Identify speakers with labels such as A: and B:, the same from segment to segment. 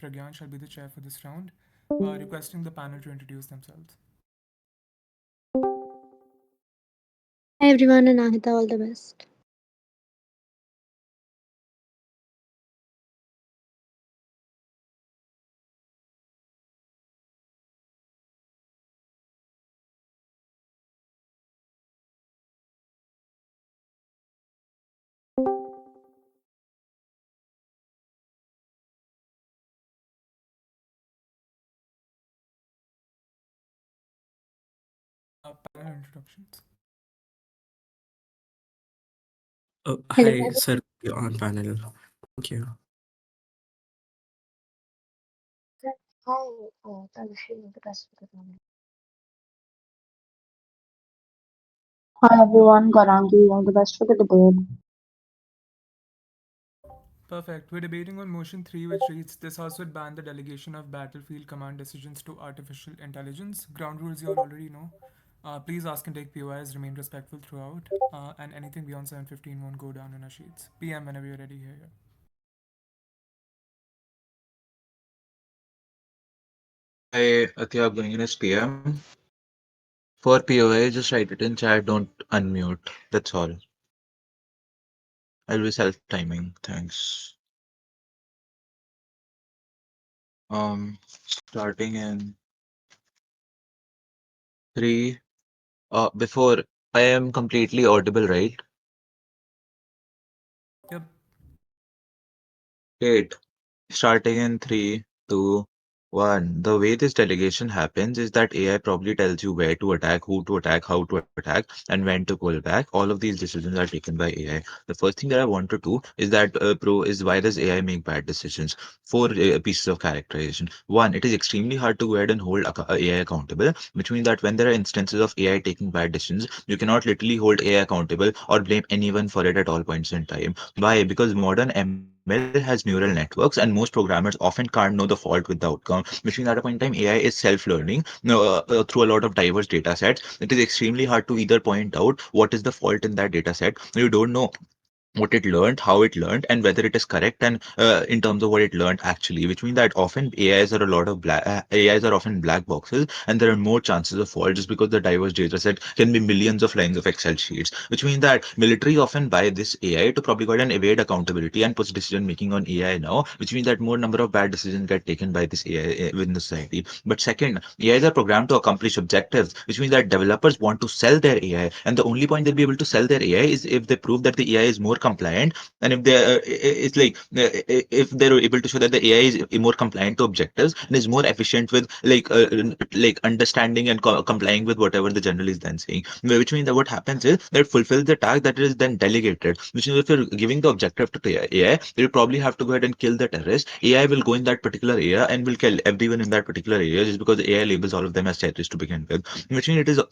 A: Pragyansh shall be the chair for this round, requesting the panel to introduce themselves.
B: Hi everyone, and Anahita, all the best.
A: Panel introductions.
B: Hello.
C: Hi, sir, on panel. Thank you.
D: Hi, Tarushi, the best for the moment. Hi everyone, Gaurangi, all the best for the debate.
A: Perfect. We're debating on motion 3, which reads this House would ban the delegation of battlefield command decisions to artificial intelligence. Ground rules you all already know. Please ask and take POIs, remain respectful throughout, and anything beyond 7:15 won't go down in our sheets. PM whenever you're ready here.
E: Hi, Atiyab going in as PM. For POA, just write it in chat, don't unmute. That's all. I'll be self-timing. Thanks. Starting in three. Before I am completely audible, right?
A: Yep.
E: Great. Starting in three, two, one. The way this delegation happens is that AI probably tells you where to attack, who to attack, how to attack, and when to pull back. All of these decisions are taken by AI. The first thing that I want to do is that why does AI make bad decisions? Four pieces of characterization. One, it is extremely hard to go ahead and hold AI accountable, which means that when there are instances of AI taking bad decisions, you cannot literally hold AI accountable or blame anyone for it at all points in time. Why? Because modern ML has neural networks, and most programmers often can't know the fault with the outcome, which means at a point in time, AI is self-learning through a lot of diverse data sets. It is extremely hard to either point out what is the fault in that data set. You don't know what it learned, how it learned, and whether it is correct and in terms of what it learned actually, which means that often AIs are often black boxes, and there are more chances of fault just because the diverse data set can be millions of lines of Excel sheets, which means that military often buy this AI to probably go ahead and evade accountability and push decision making on AI now, which means that more number of bad decisions get taken by this AI within the society. But second, AIs are programmed to accomplish objectives, which means that developers want to sell their AI, and the only point they'll be able to sell their AI is if they prove that the AI is more compliant, and if they it's like if they're able to show that the AI is more compliant to objectives and is more efficient with like understanding and complying with whatever the general is then saying, which means that what happens is that it fulfills the task that is then delegated, which means if you're giving the objective to the AI, you'll probably have to go ahead and kill the terrorist. AI will go in that particular area and will kill everyone in that particular area just because the AI labels all of them as terrorists to begin with, which means it is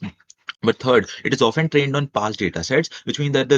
E: but third, it is often trained on past data sets, which means that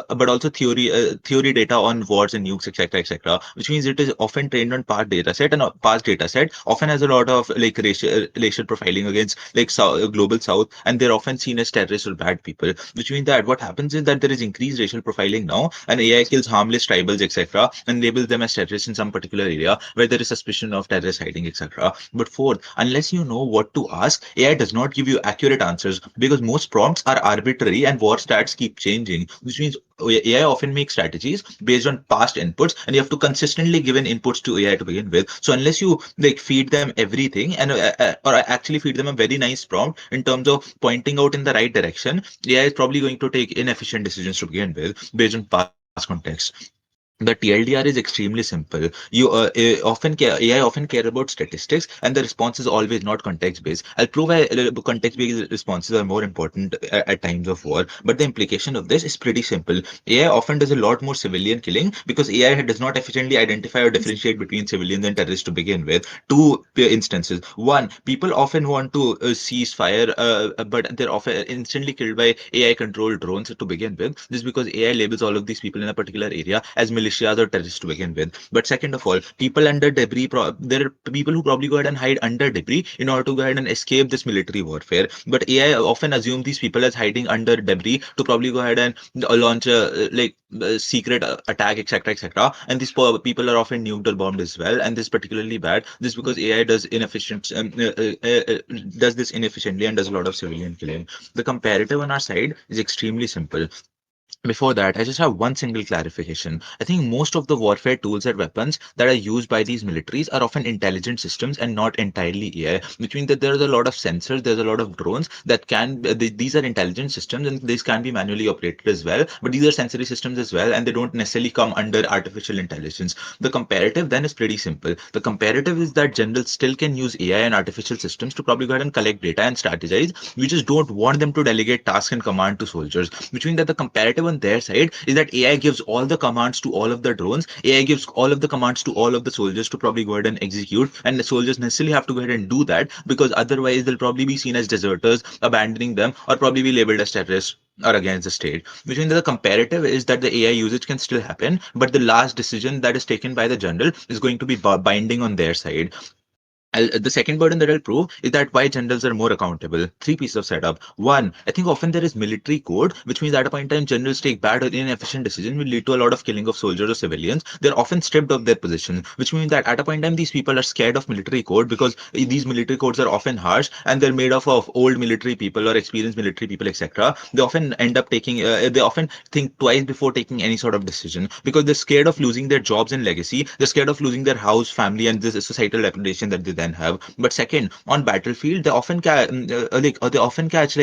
E: but also theory data on wars and nukes, etc., etc. Which means it is often trained on past data set, and a past data set often has a lot of like racial profiling against like global South, and they're often seen as terrorists or bad people. Which means that what happens is that there is increased racial profiling now, and AI kills harmless tribals, etc., and labels them as terrorists in some particular area where there is suspicion of terrorist hiding, etc. But fourth, unless you know what to ask, AI does not give you accurate answers because most prompts are arbitrary and war stats keep changing, which means AI often makes strategies based on past inputs, and you have to consistently give in inputs to AI to begin with. So unless you like feed them everything and or actually feed them a very nice prompt in terms of pointing out in the right direction, AI is probably going to take inefficient decisions to begin with based on past context. The TLDR is extremely simple. You often care, AI often care about statistics, and the response is always not context based. I'll prove context based responses are more important at times of war, but the implication of this is pretty simple. AI often does a lot more civilian killing because AI does not efficiently identify or differentiate between civilians and terrorists to begin with. Two instances. One, people often want to cease fire, but they're often instantly killed by AI controlled drones to begin with, just because AI labels all of these people in a particular area as military militias or terrorists to begin with. But second of all, people under debris, there are people who probably go ahead and hide under debris in order to go ahead and escape this military warfare. But AI often assume these people as hiding under debris to probably go ahead and launch a secret attack, etc., etc. And these people are often nuked or bombed as well. And this is particularly bad. This is because AI does this inefficiently and does a lot of civilian killing. The comparative on our side is extremely simple. Before that, I just have one single clarification. I think most of the warfare tools and weapons that are used by these militaries are often intelligent systems and not entirely AI, which means that there's a lot of sensors, there's a lot of drones that these are intelligent systems and these can be manually operated as well, but these are sensory systems as well, and they don't necessarily come under artificial intelligence. The comparative then is pretty simple. The comparative is that generals still can use AI and artificial systems to probably go ahead and collect data and strategize. We just don't want them to delegate tasks and command to soldiers, which means that the comparative on their side is that AI gives all the commands to all of the drones, AI gives all of the commands to all of the soldiers to probably go ahead and execute, and the soldiers necessarily have to go ahead and do that because otherwise they'll probably be seen as deserters, abandoning them, or probably be labeled as terrorists or against the state. Which means that the comparative is that the AI usage can still happen, but the last decision that is taken by the general is going to be binding on their side. The second burden that I'll prove is that why generals are more accountable. Three pieces of setup. One, I think often there is military code, which means at a point in time, generals take bad or inefficient decisions, will lead to a lot of killing of soldiers or civilians. They're often stripped of their position, which means that at a point in time, these people are scared of military code because these military codes are often harsh and they're made up of old military people or experienced military people, etc. They often end up they often think twice before taking any sort of decision because they're scared of losing their jobs and legacy. They're scared of losing their house, family, and this societal reputation that they then have. But second, on battlefield, they often catch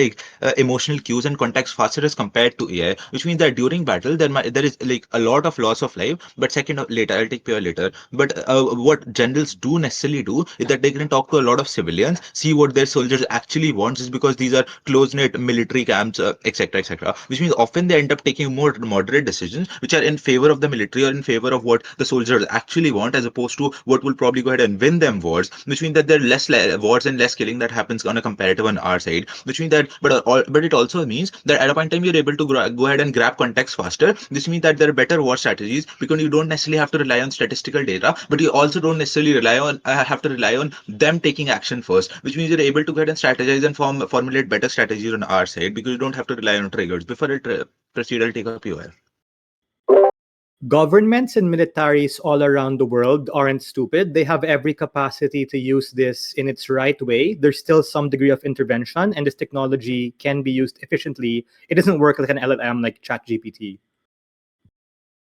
E: emotional cues and context faster as compared to AI, which means that during battle there is like a lot of loss of life. But second, later I'll take pure later. But what generals do necessarily do is that they can talk to a lot of civilians, see what their soldiers actually want, just because these are close knit military camps, etc., etc. Which means often they end up taking more moderate decisions, which are in favor of the military or in favor of what the soldiers actually want, as opposed to what will probably go ahead and win them wars. Which means that there are less wars and less killing that happens on a comparative on our side. Which means that, but it also means that at a point in time you're able to go ahead and grab context faster. This means that there are better war strategies because you don't necessarily have to rely on statistical data, but you also don't necessarily have to rely on them taking action first. Which means you're able to go ahead and strategize and formulate better strategies on our side because you don't have to rely on triggers. Before I proceed, I'll take up your.
F: Governments and militaries all around the world aren't stupid. They have every capacity to use this in its right way. There's still some degree of intervention, and this technology can be used efficiently. It doesn't work like an LLM like ChatGPT.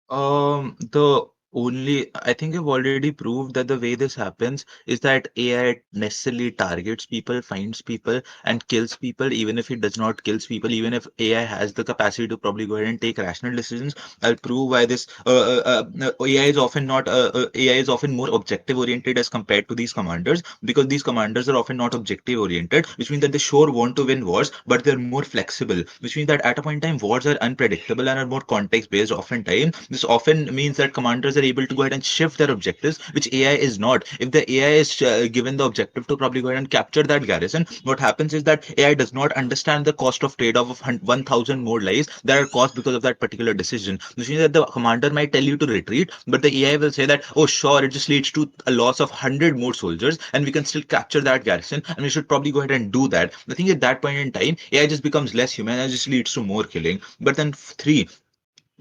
E: The only I think I've already proved that the way this happens is that AI necessarily targets people, finds people, and kills people, even if it does not kills people, even if AI has the capacity to probably go ahead and take rational decisions. I'll prove why this AI is often not AI is often more objective oriented as compared to these commanders, because these commanders are often not objective oriented, which means that they sure want to win wars, but they're more flexible, which means that at a point in time wars are unpredictable and are more context based oftentimes. This often means that commanders are able to go ahead and shift their objectives, which AI is not. If the AI is given the objective to probably go ahead and capture that garrison, what happens is that AI does not understand the cost of trade-off of 1,000 more lives that are caused because of that particular decision. Which means that the commander might tell you to retreat, but the AI will say that, oh, sure, it just leads to a loss of 100 more soldiers, and we can still capture that garrison, and we should probably go ahead and do that. The thing at that point in time, AI just becomes less human and just leads to more killing. But then, three,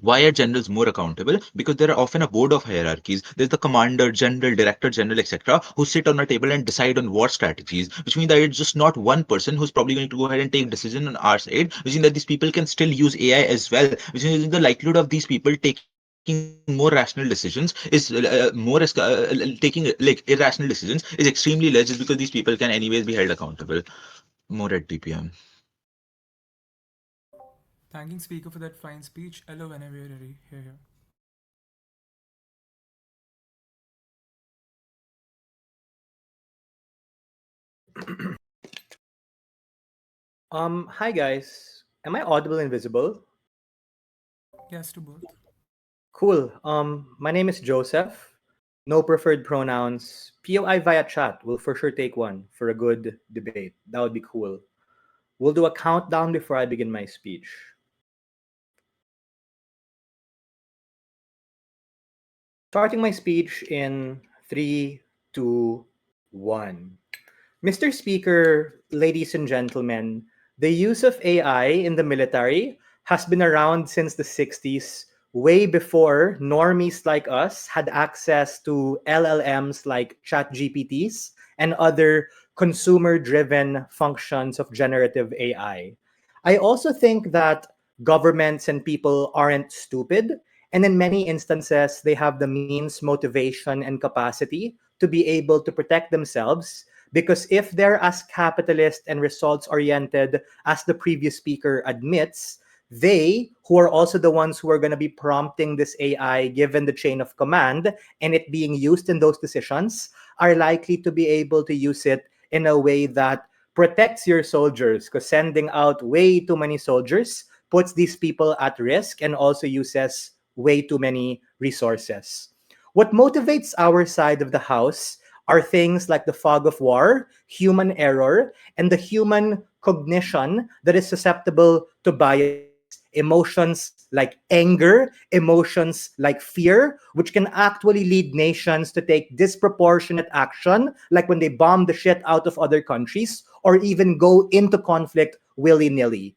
E: why are generals more accountable? Because there are often a board of hierarchies. There's the commander, general, director, general, etc., who sit on a table and decide on war strategies, which means that it's just not one person who's probably going to go ahead and take decision on our side, which means that these people can still use AI as well, which means the likelihood of these people taking more rational decisions is taking irrational decisions is extremely less, just because these people can anyways be held accountable. More at DPM.
A: Thanking speaker for that fine speech. Hello, whenever you're ready. Here.
F: Hi guys. Am I audible and visible?
A: Yes to both.
F: Cool. My name is Joseph. No preferred pronouns. POI via chat. We'll for sure take one for a good debate. That would be cool. We'll do a countdown before I begin my speech. Starting my speech in 3, 2, 1. Mr. Speaker, ladies and gentlemen, the use of AI in the military has been around since the 60s, way before normies like us had access to LLMs like ChatGPTs and other consumer driven functions of generative AI. I also think that governments and people aren't stupid, and in many instances, they have the means, motivation, and capacity to be able to protect themselves because if they're as capitalist and results oriented as the previous speaker admits, they, who are also the ones who are going to be prompting this AI given the chain of command and it being used in those decisions, are likely to be able to use it in a way that protects your soldiers because sending out way too many soldiers puts these people at risk and also uses way too many resources. What motivates our side of the house are things like the fog of war, human error, and the human cognition that is susceptible to bias, emotions like anger, emotions like fear, which can actually lead nations to take disproportionate action, like when they bomb the shit out of other countries or even go into conflict willy nilly.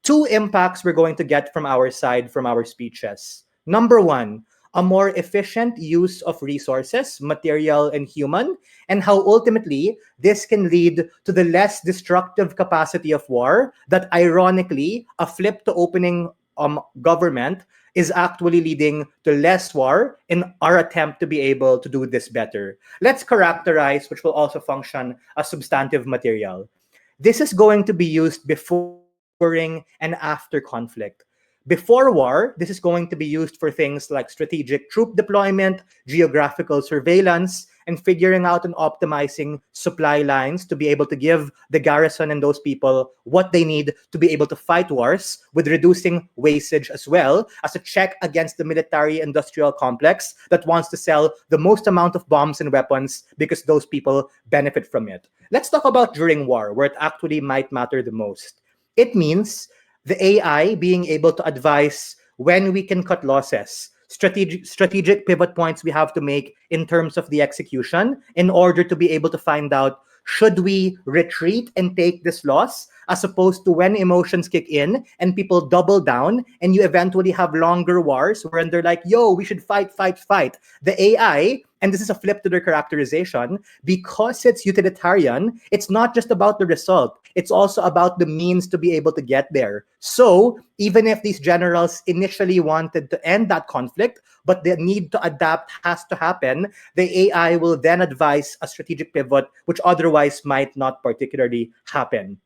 F: Two impacts we're going to get from our side from our speeches. Number one, a more efficient use of resources, material and human, and how ultimately this can lead to the less destructive capacity of war that ironically a flip to opening government is actually leading to less war in our attempt to be able to do this better. Let's characterize, which will also function as substantive material. This is going to be used before, during, and after conflict. Before war, this is going to be used for things like strategic troop deployment, geographical surveillance, and figuring out and optimizing supply lines to be able to give the garrison and those people what they need to be able to fight wars, with reducing wastage as well as a check against the military industrial complex that wants to sell the most amount of bombs and weapons because those people benefit from it. Let's talk about during war, where it actually might matter the most. It means the AI being able to advise when we can cut losses, strategic pivot points we have to make in terms of the execution in order to be able to find out should we retreat and take this loss as opposed to when emotions kick in and people double down and you eventually have longer wars where they're like, yo, we should fight, fight, fight. The AI, and this is a flip to their characterization, because it's utilitarian, it's not just about the result. It's also about the means to be able to get there. So even if these generals initially wanted to end that conflict, but the need to adapt has to happen, the AI will then advise a strategic pivot, which otherwise might not particularly happen.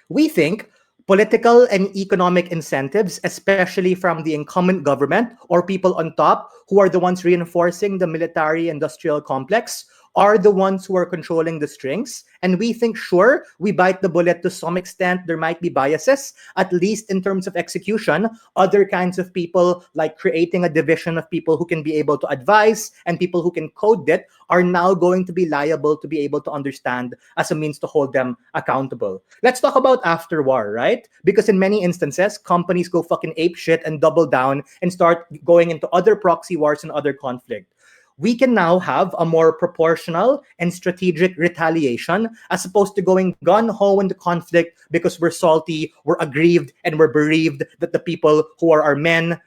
F: We think political and economic incentives, especially from the incumbent government or people on top who are the ones reinforcing the military industrial complex, are the ones who are controlling the strings. And we think, sure, we bite the bullet to some extent. There might be biases, at least in terms of execution. Other kinds of people, like creating a division of people who can be able to advise and people who can code it, are now going to be liable to be able to understand as a means to hold them accountable. Let's talk about after war, right? Because in many instances, companies go fucking ape shit and double down and start going into other proxy wars and other conflict. We can now have a more proportional and strategic retaliation as opposed to going gun-ho into conflict because we're salty, we're aggrieved, and we're bereaved that the people who are our men,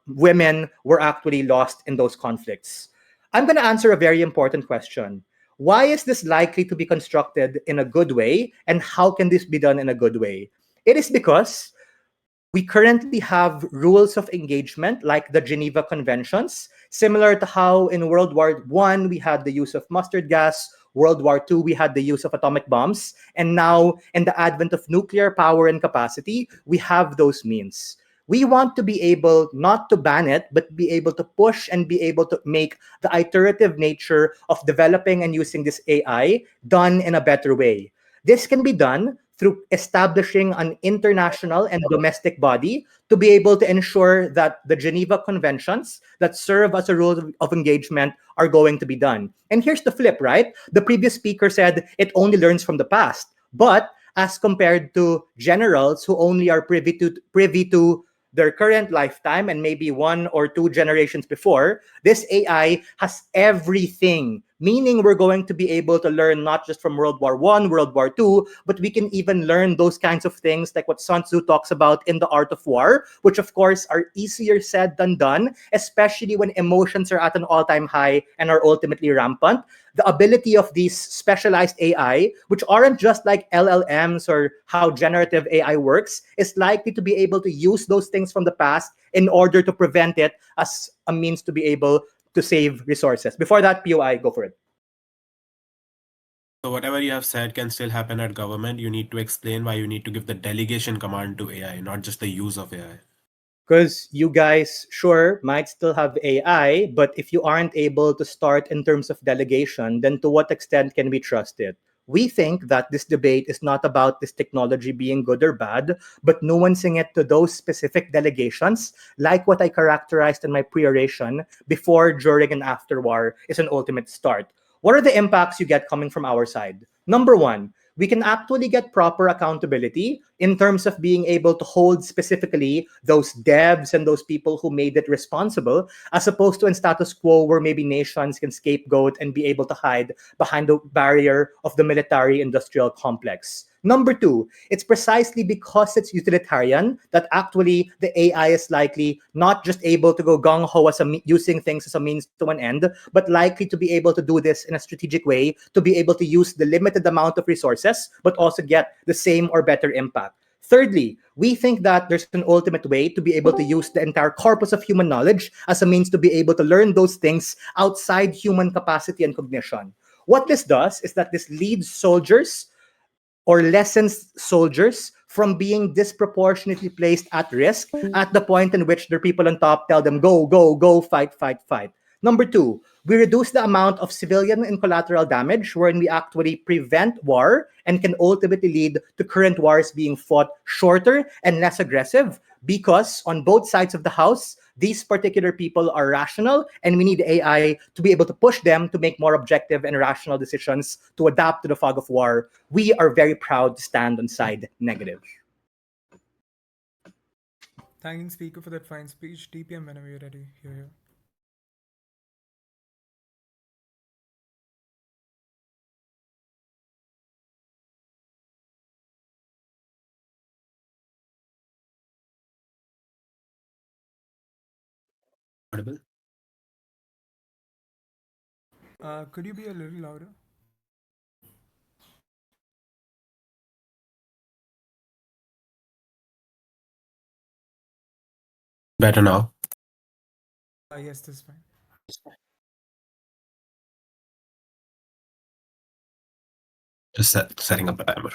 F: women, were actually lost in those conflicts. I'm going to answer a very important question. Why is this likely to be constructed in a good way, and how can this be done in a good way? It is because we currently have rules of engagement like the Geneva Conventions, similar to how in World War I we had the use of mustard gas, World War II we had the use of atomic bombs, and now in the advent of nuclear power and capacity, we have those means. We want to be able not to ban it, but be able to push and be able to make the iterative nature of developing and using this AI done in a better way. This can be done through establishing an international and domestic body to be able to ensure that the Geneva Conventions that serve as a rule of engagement are going to be done. And here's the flip, right? The previous speaker said it only learns from the past. But as compared to generals who only are privy to their current lifetime and maybe one or two generations before, this AI has everything. Meaning we're going to be able to learn not just from World War One, World War Two, but we can even learn those kinds of things like what Sun Tzu talks about in The Art of War, which of course are easier said than done, especially when emotions are at an all-time high and are ultimately rampant. The ability of these specialized AI, which aren't just like LLMs or how generative AI works, is likely to be able to use those things from the past in order to prevent it as a means to be able to save resources. Before that, POI, go for it.
G: So whatever you have said can still happen at government. You need to explain why you need to give the delegation command to AI, not just the use of AI.
F: Because you guys, sure, might still have AI, but if you aren't able to start in terms of delegation, then to what extent can we trust it? We think that this debate is not about this technology being good or bad, but nuancing it to those specific delegations, like what I characterized in my pre-oration, before, during, and after war is an ultimate start. What are the impacts you get coming from our side? Number one, we can actually get proper accountability in terms of being able to hold specifically those devs and those people who made it responsible, as opposed to in status quo where maybe nations can scapegoat and be able to hide behind the barrier of the military industrial complex. Number two, it's precisely because it's utilitarian that actually the AI is likely not just able to go gung ho as using things as a means to an end, but likely to be able to do this in a strategic way to be able to use the limited amount of resources, but also get the same or better impact. Thirdly, we think that there's an ultimate way to be able to use the entire corpus of human knowledge as a means to be able to learn those things outside human capacity and cognition. What this does is that this leads soldiers or lessens soldiers from being disproportionately placed at risk at the point in which their people on top tell them, go, go, go, fight, fight, fight. Number two, we reduce the amount of civilian and collateral damage wherein we actually prevent war and can ultimately lead to current wars being fought shorter and less aggressive because on both sides of the house, these particular people are rational and we need AI to be able to push them to make more objective and rational decisions to adapt to the fog of war. We are very proud to stand on side negative.
A: Thanking speaker for that fine speech. TPM whenever you're ready. Here.
G: Audible?
A: Could you be a little louder?
G: Better now.
A: Yes, this is fine.
G: Just setting up a timer.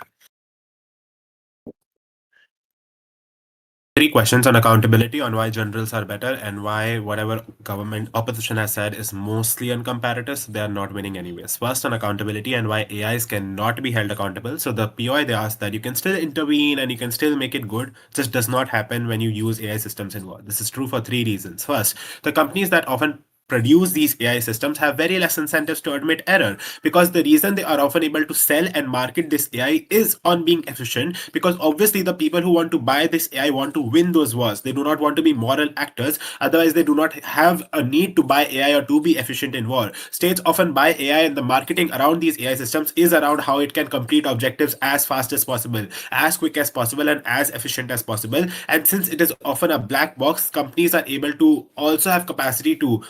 G: Three questions on accountability, on why generals are better, and why whatever government opposition has said is mostly uncomparative, so they are not winning anyways. First, on accountability and why AIs cannot be held accountable. So the POI, they asked that you can still intervene and you can still make it good, just does not happen when you use AI systems in war. This is true for three reasons. First, the companies that often produce these AI systems have very less incentives to admit error, because the reason they are often able to sell and market this AI is on being efficient, because obviously the people who want to buy this AI want to win those wars. They do not want to be moral actors, otherwise they do not have a need to buy AI or to be efficient in war. States often buy AI and the marketing around these AI systems is around how it can complete objectives as fast as possible, as quick as possible, and as efficient as possible. And since it is often a black box, companies are able to also have capacity to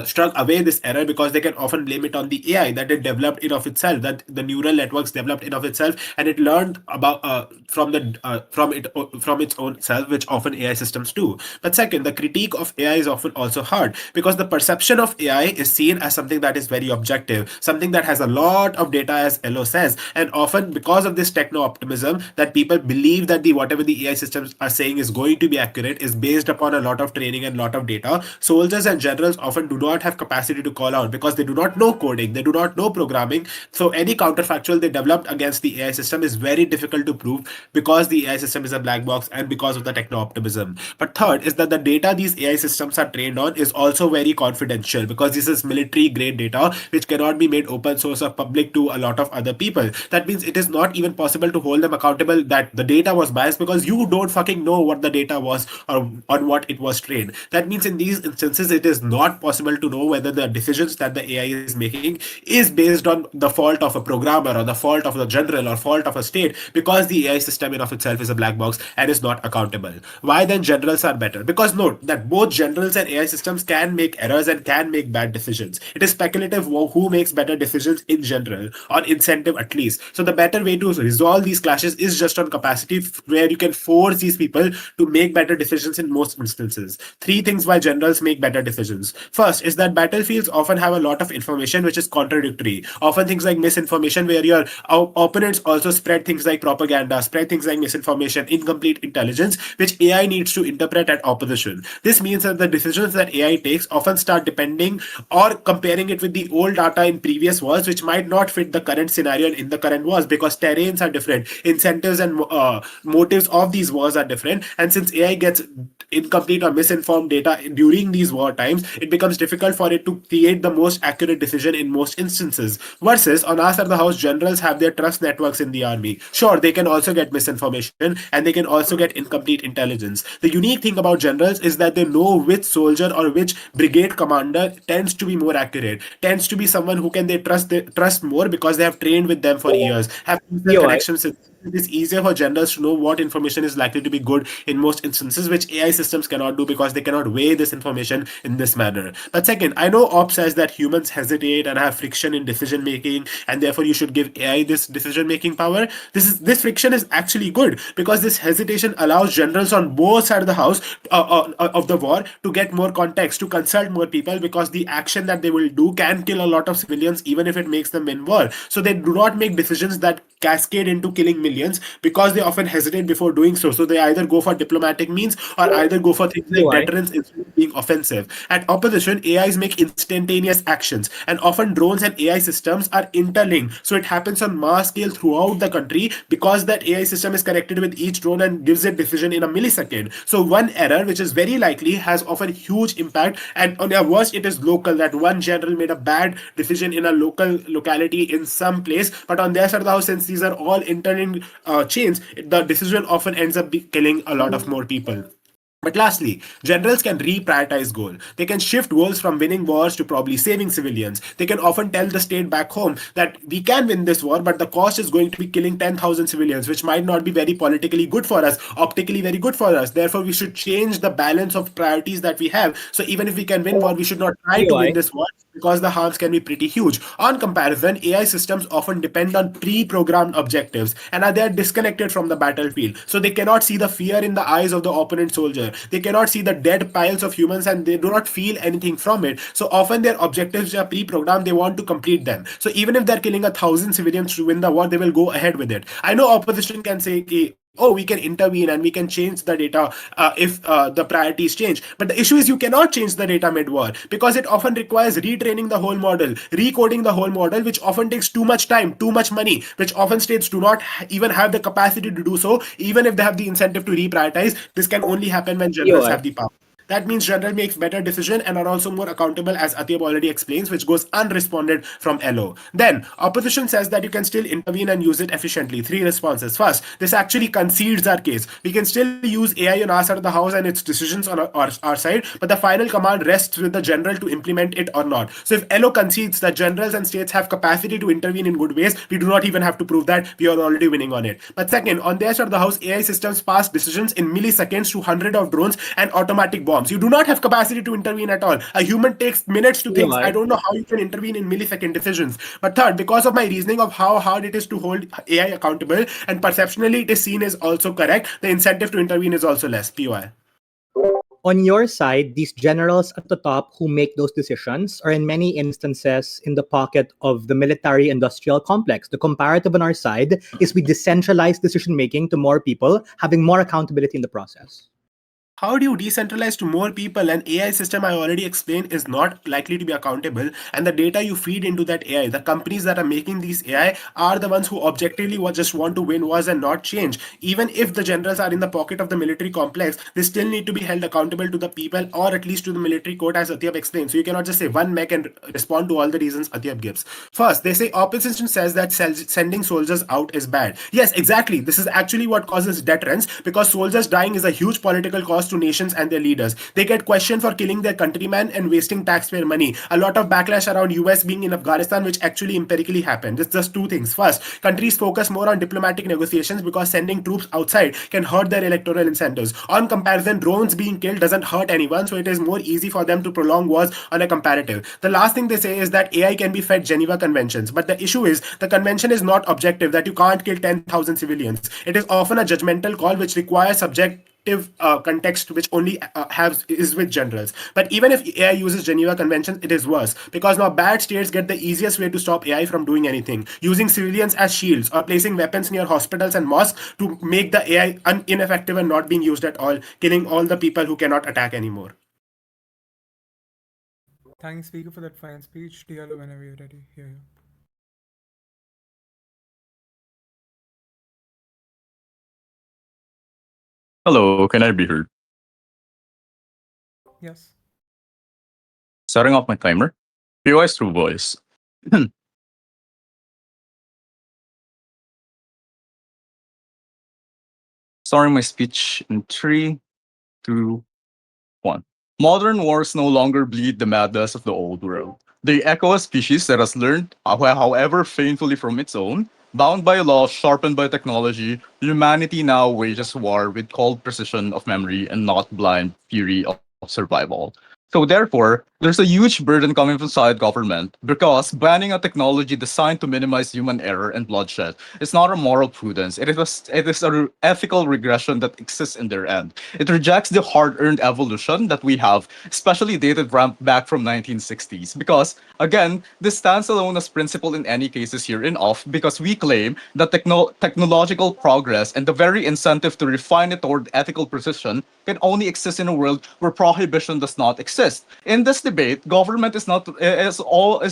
G: struck away this error, because they can often blame it on the AI that it developed in of itself, that the neural networks developed in of itself, and it learned about from its own self, which often AI systems do. But second, the critique of AI is often also hard, because the perception of AI is seen as something that is very objective, something that has a lot of data, as Elo says, and often because of this techno optimism, that people believe that the whatever the AI systems are saying is going to be accurate is based upon a lot of training and lot of data. Soldiers and generals often often do not have capacity to call out because they do not know coding, they do not know programming. So any counterfactual they developed against the AI system is very difficult to prove because the AI system is a black box and because of the techno optimism. But third is that the data these AI systems are trained on is also very confidential because this is military grade data which cannot be made open source or public to a lot of other people. That means it is not even possible to hold them accountable that the data was biased because you don't fucking know what the data was or on what it was trained. That means in these instances it is not possible to know whether the decisions that the AI is making is based on the fault of a programmer or the fault of the general or fault of a state because the AI system in of itself is a black box and is not accountable. Why then generals are better? Because note that both generals and AI systems can make errors and can make bad decisions. It is speculative who makes better decisions in general, on incentive at least. So the better way to resolve these clashes is just on capacity, where you can force these people to make better decisions in most instances. Three things why generals make better decisions. First is that battlefields often have a lot of information which is contradictory. Often things like misinformation, where your opponents also spread things like propaganda, spread things like misinformation, incomplete intelligence, which AI needs to interpret at opposition. This means that the decisions that AI takes often start depending or comparing it with the old data in previous wars, which might not fit the current scenario in the current wars because terrains are different, incentives and motives of these wars are different. And since AI gets incomplete or misinformed data during these war times, it becomes difficult for it to create the most accurate decision in most instances. Versus on our side of the house, generals have their trust networks in the army. Sure, they can also get misinformation and they can also get incomplete intelligence. The unique thing about generals is that they know which soldier or which brigade commander tends to be more accurate, tends to be someone who can trust more because they have trained with them for years, have personal
F: POI.
G: connections. It is easier for generals to know what information is likely to be good in most instances, which AI systems cannot do because they cannot weigh this information in this manner. But second, I know Op says that humans hesitate and have friction in decision making, and therefore you should give AI this decision making power. This friction is actually good because this hesitation allows generals on both sides of the house of the war to get more context, to consult more people, because the action that they will do can kill a lot of civilians even if it makes them win war. So they do not make decisions that cascade into killing millions because they often hesitate before doing so. So they either go for diplomatic means or either go for things like
F: POI.
G: deterrence instead of being offensive. At opposition, AIs make instantaneous actions, and often drones and AI systems are interlinked. So it happens on mass scale throughout the country because that AI system is connected with each drone and gives a decision in a millisecond. So one error, which is very likely, has often huge impact. And on the worst, it is local, that one general made a bad decision in a local locality in some place, but on their side of the house, since these are all interlinked chains, the decision often ends up killing a lot of more people. But lastly, generals can reprioritize goal. They can shift goals from winning wars to probably saving civilians. They can often tell the state back home that we can win this war, but the cost is going to be killing 10,000 civilians, which might not be very politically good for us, optically very good for us. Therefore, we should change the balance of priorities that we have. So even if we can win war, we should not try to win
F: POI.
G: this war because the harms can be pretty huge. On comparison, AI systems often depend on pre-programmed objectives and are there disconnected from the battlefield. So they cannot see the fear in the eyes of the opponent soldier. They cannot see the dead piles of humans and they do not feel anything from it. So often their objectives are pre-programmed, they want to complete them. So even if they're killing 1,000 civilians to win the war, they will go ahead with it. I know opposition can say, oh, we can intervene and we can change the data if the priorities change. But the issue is you cannot change the data mid-war because it often requires retraining the whole model, recoding the whole model, which often takes too much time, too much money, which often states do not even have the capacity to do so, even if they have the incentive to reprioritize. This can only happen when generals
F: POI.
G: have the power. That means general makes better decision and are also more accountable, as Atiyab already explains, which goes unresponded from LO. Then opposition says that you can still intervene and use it efficiently. Three responses. First, this actually concedes our case. We can still use AI on our side of the house and its decisions on our side, but the final command rests with the general to implement it or not. So if LO concedes that generals and states have capacity to intervene in good ways, we do not even have to prove that. We are already winning on it. But second, on their side of the house, AI systems pass decisions in milliseconds to hundreds of drones and automatic bombs. You do not have capacity to intervene at all. A human takes minutes to think. I don't know how you can intervene in millisecond decisions. But third, because of my reasoning of how hard it is to hold AI accountable and perceptionally it is seen as also correct, the incentive to intervene is also less. POI.
F: On your side, these generals at the top who make those decisions are in many instances in the pocket of the military industrial complex. The comparative on our side is we decentralize decision making to more people, having more accountability in the process.
G: How do you decentralize to more people? An AI system, I already explained, is not likely to be accountable. And the data you feed into that AI, the companies that are making these AI are the ones who objectively just want to win wars and not change. Even if the generals are in the pocket of the military complex, they still need to be held accountable to the people, or at least to the military court, as Atiyab explained. So you cannot just say one mech and respond to all the reasons Atiyab gives. First, they say opposition says that sending soldiers out is bad. Yes, exactly. This is actually what causes deterrence, because soldiers dying is a huge political cost to nations and their leaders. They get questioned for killing their countrymen and wasting taxpayer money. A lot of backlash around US being in Afghanistan, which actually empirically happened. It's just two things. First, countries focus more on diplomatic negotiations because sending troops outside can hurt their electoral incentives. On comparison, drones being killed doesn't hurt anyone, so it is more easy for them to prolong wars on a comparative. The last thing they say is that AI can be fed Geneva Conventions, but the issue is the convention is not objective, that you can't kill 10,000 civilians. It is often a judgmental call which requires subjective context, which only has is with generals. But even if AI uses Geneva Conventions, it is worse, because now bad states get the easiest way to stop AI from doing anything, using civilians as shields or placing weapons near hospitals and mosques to make the AI ineffective and not being used at all, killing all the people who cannot attack anymore.
A: Thanks, speaker, for that fine speech. Diallo, whenever you're ready. Here you.
H: Hello, can I be heard?
A: Yes.
H: Setting up my timer. POS through voice. Starting my speech in 3, 2, 1. Modern wars no longer bleed the madness of the old world. They echo a species that has learned, however painfully from its own. Bound by law, sharpened by technology, humanity now wages war with cold precision of memory and not blind fury of survival. So therefore, there's a huge burden coming from side government because banning a technology designed to minimize human error and bloodshed is not a moral prudence. It is a ethical regression that exists in their end. It rejects the hard-earned evolution that we have, especially dated back from 1960s. Because again, this stands alone as principle in any cases here in off because we claim that technological progress and the very incentive to refine it toward ethical precision can only exist in a world where prohibition does not exist. In this debate, government is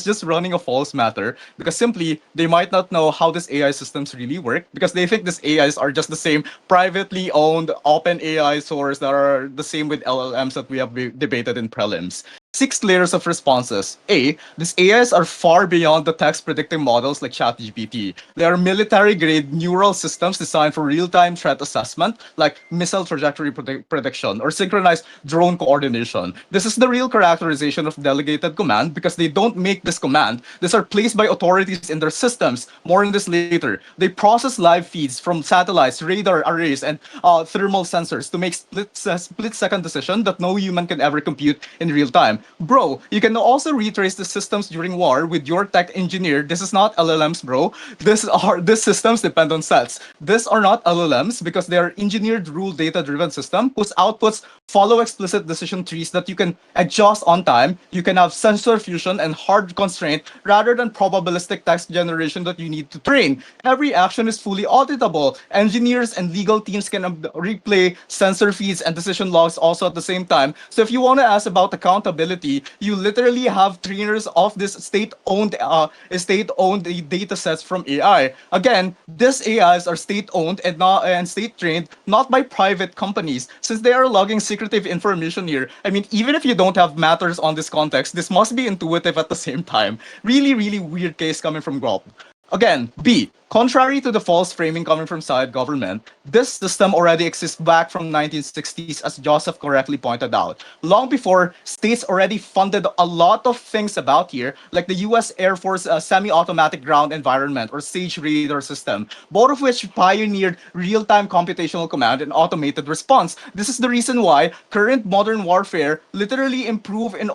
H: just running a false matter because simply they might not know how these AI systems really work because they think these AIs are just the same privately owned open AI source that are the same with LLMs that we have debated in prelims. 6 layers of responses. A, these AIs are far beyond the text predicting models like ChatGPT. They are military grade neural systems designed for real time threat assessment, like missile trajectory prediction or synchronized drone coordination. This is the real characterization of delegated command because they don't make this command. These are placed by authorities in their systems. More on this later. They process live feeds from satellites, radar arrays, and thermal sensors to make split-second decision that no human can ever compute in real time. Bro, you can also retrace the systems during war with your tech engineer. This is not LLMs, bro. These systems depend on sets. These are not LLMs because they are engineered rule data-driven system whose outputs follow explicit decision trees that you can adjust on time. You can have sensor fusion and hard constraint rather than probabilistic text generation that you need to train. Every action is fully auditable. Engineers and legal teams can replay sensor feeds and decision logs also at the same time. So if you want to ask about accountability, you literally have trainers of this state-owned data sets from AI. Again, these AIs are state-owned and state-trained, not by private companies, since they are logging secretive information here. I mean, even if you don't have matters on this context, this must be intuitive at the same time. Really, really weird case coming from Grok. Again, B, contrary to the false framing coming from side government, this system already exists back from 1960s, as Joseph correctly pointed out. Long before, states already funded a lot of things about here, like the US Air Force Semi-Automatic Ground Environment or SAGE radar system, both of which pioneered real-time computational command and automated response. This is the reason why current modern warfare literally improve in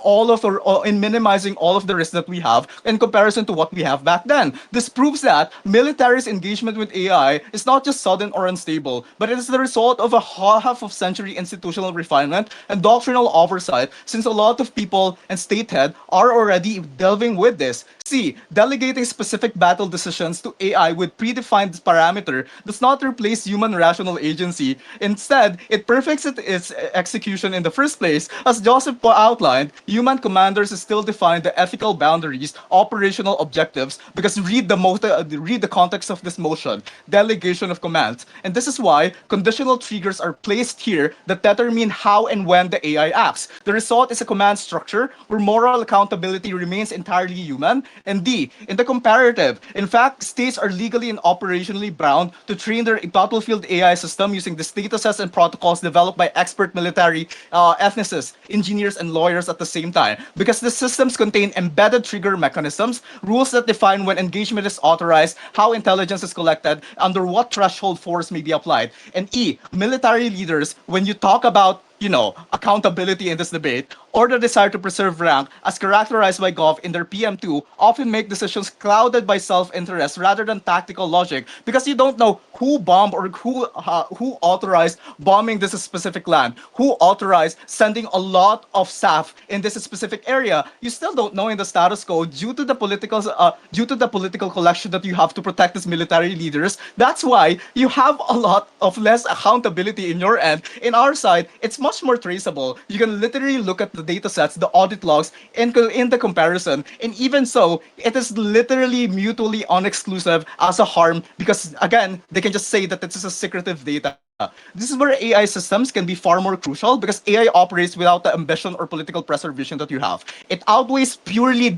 H: minimizing all of the risks that we have in comparison to what we have back then. This proves that military's engagement with AI is not just sudden or unstable, but it is the result of a half of century institutional refinement and doctrinal oversight, since a lot of people and statehead are already delving with this. See, delegating specific battle decisions to AI with predefined parameter does not replace human rational agency. Instead, it perfects its execution in the first place. As Joseph outlined, human commanders still define the ethical boundaries, operational objectives, because read the context of this motion, delegation of commands. And this is why conditional triggers are placed here that determine how and when the AI acts. The result is a command structure where moral accountability remains entirely human. And D, in the comparative, in fact, states are legally and operationally bound to train their battlefield AI system using the datasets and protocols developed by expert military ethicists, engineers, and lawyers at the same time. Because the systems contain embedded trigger mechanisms, rules that define when engagement is authorized, how intelligence is collected, under what threshold force may be applied. And E, military leaders, when you talk about accountability in this debate, or the desire to preserve rank, as characterized by Goff in their PM2, often make decisions clouded by self-interest rather than tactical logic, because you don't know who bombed or who authorized bombing this specific land, who authorized sending a lot of staff in this specific area. You still don't know in the status quo due to the political collection that you have to protect these military leaders. That's why you have a lot of less accountability in your end. In our side, it's much more traceable. You can literally look at the data sets, the audit logs in the comparison. And even so, it is literally mutually unexclusive as a harm because again, they can just say that this is a secretive data. This is where AI systems can be far more crucial because AI operates without the ambition or political preservation that you have. It outweighs purely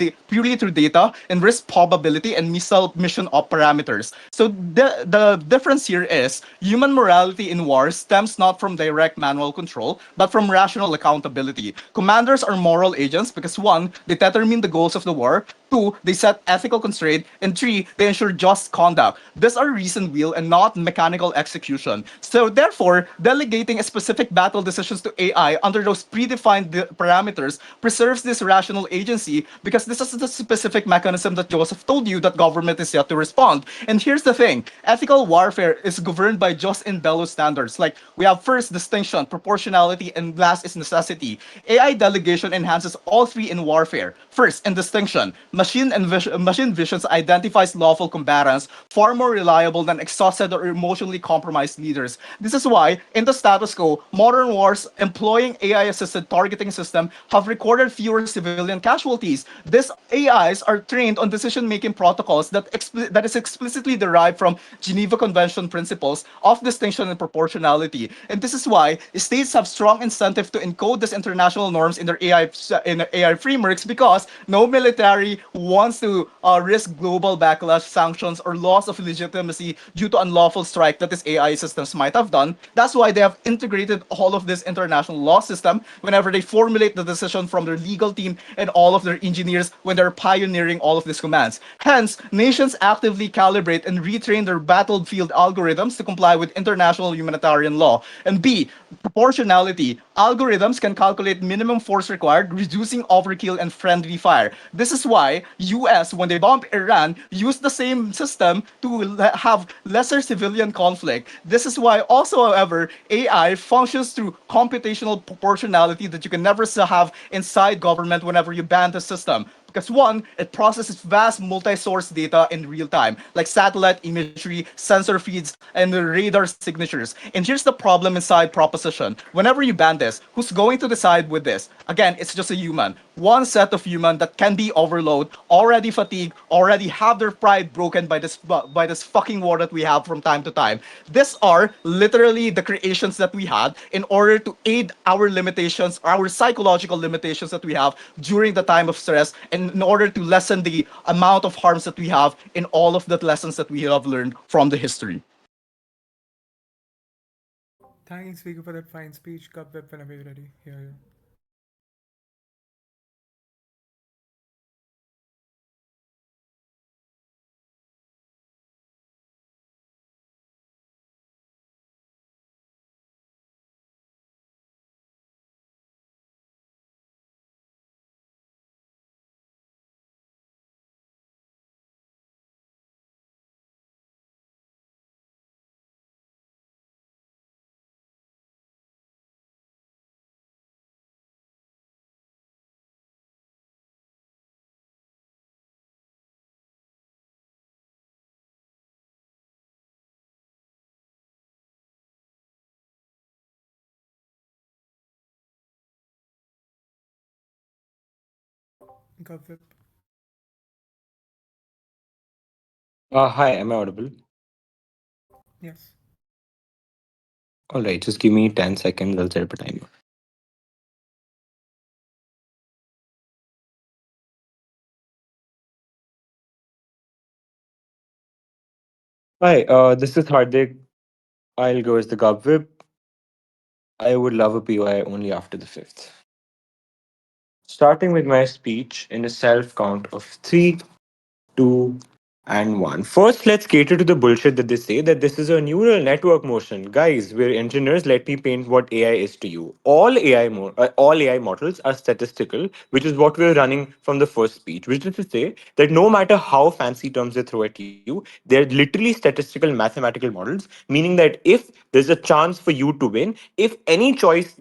H: through data and risk probability and mission op parameters. So the difference here is human morality in war stems not from direct manual control, but from rational accountability. Commanders are moral agents because one, they determine the goals of the war. Two, they set ethical constraint. And three, they ensure just conduct. These are reason wheel and not mechanical execution. So therefore, delegating a specific battle decisions to AI under those predefined parameters preserves this rational agency because this is the specific mechanism that Joseph told you that government is yet to respond. And here's the thing, ethical warfare is governed by just in bellow standards. Like we have first distinction, proportionality, and last is necessity. AI delegation enhances all three in warfare. First, in distinction, machine visions identifies lawful combatants far more reliable than exhausted or emotionally compromised leaders. This is why, in the status quo, modern wars employing AI-assisted targeting system have recorded fewer civilian casualties. These AIs are trained on decision-making protocols that is explicitly derived from Geneva Convention principles of distinction and proportionality. And this is why states have strong incentive to encode these international norms in their AI frameworks because no military wants to risk global backlash, sanctions, or loss of legitimacy due to unlawful strike that these AI systems might have done. That's why they have integrated all of this international law system whenever they formulate the decision from their legal team and all of their engineers when they're pioneering all of these commands. Hence, nations actively calibrate and retrain their battlefield algorithms to comply with international humanitarian law. And B, proportionality. Algorithms can calculate minimum force required, reducing overkill and friendly fire. This is why US, when they bombed Iran, used the same system to have lesser civilian conflict. This is why also, however, AI functions through computational proportionality that you can never have inside government whenever you ban the system. Because one, it processes vast multi-source data in real time, like satellite imagery, sensor feeds, and the radar signatures. And here's the problem inside proposition. Whenever you ban this, who's going to decide with this? Again, it's just a human. One set of human that can be overloaded, already fatigued, already have their pride broken by this fucking war that we have from time to time. These are literally the creations that we had in order to aid our limitations, our psychological limitations that we have during the time of stress, and in order to lessen the amount of harms that we have in all of the lessons that we have learned from the history.
A: Thanks, Vika, for that fine speech. Cup whip whenever you're ready. Here. Gavip.
C: Hi, am I audible?
A: Yes.
C: All right, just give me 10 seconds. I'll set up a timer. Hi, this is Hardik. I'll go as the Gov Whip. I would love a PY only after the fifth. Starting with my speech in a self count of three, two, and one. First, let's cater to the bullshit that they say that this is a neural network motion. Guys, we're engineers. Let me paint what AI is to you. All AI models are statistical, which is what we're running from the first speech. Which is to say that no matter how fancy terms they throw at you, they're literally statistical mathematical models. Meaning that if there's a chance for you to win, if any choice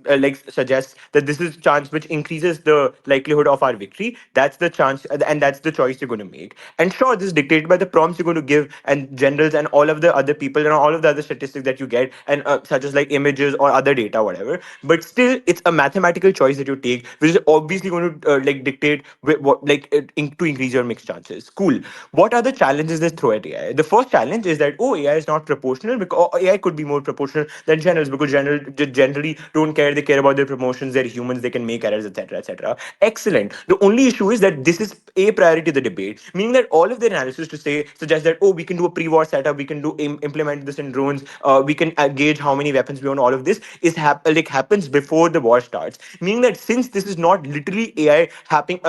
C: suggests that this is a chance which increases the likelihood of our victory, that's the chance and that's the choice you're going to make. And sure, this is dictated by the prompts you're going to give and generals and all of the other people and all of the other statistics that you get, and such as like images or other data, whatever. But still, it's a mathematical choice that you take, which is obviously going to dictate to increase your mixed chances. Cool. What are the challenges they throw at AI? The first challenge is that AI is not proportional, because AI could be more proportional than generals, because generally don't care. They care about their promotions. They're humans. They can make errors, etc., etc. Excellent. The only issue is that this is a priority to the debate, meaning that all of the analysis to say suggest that, oh, we can do a pre-war setup, we can do implement this in drones, we can gauge how many weapons we own. All of this is happens before the war starts, meaning that since this is not literally AI happening,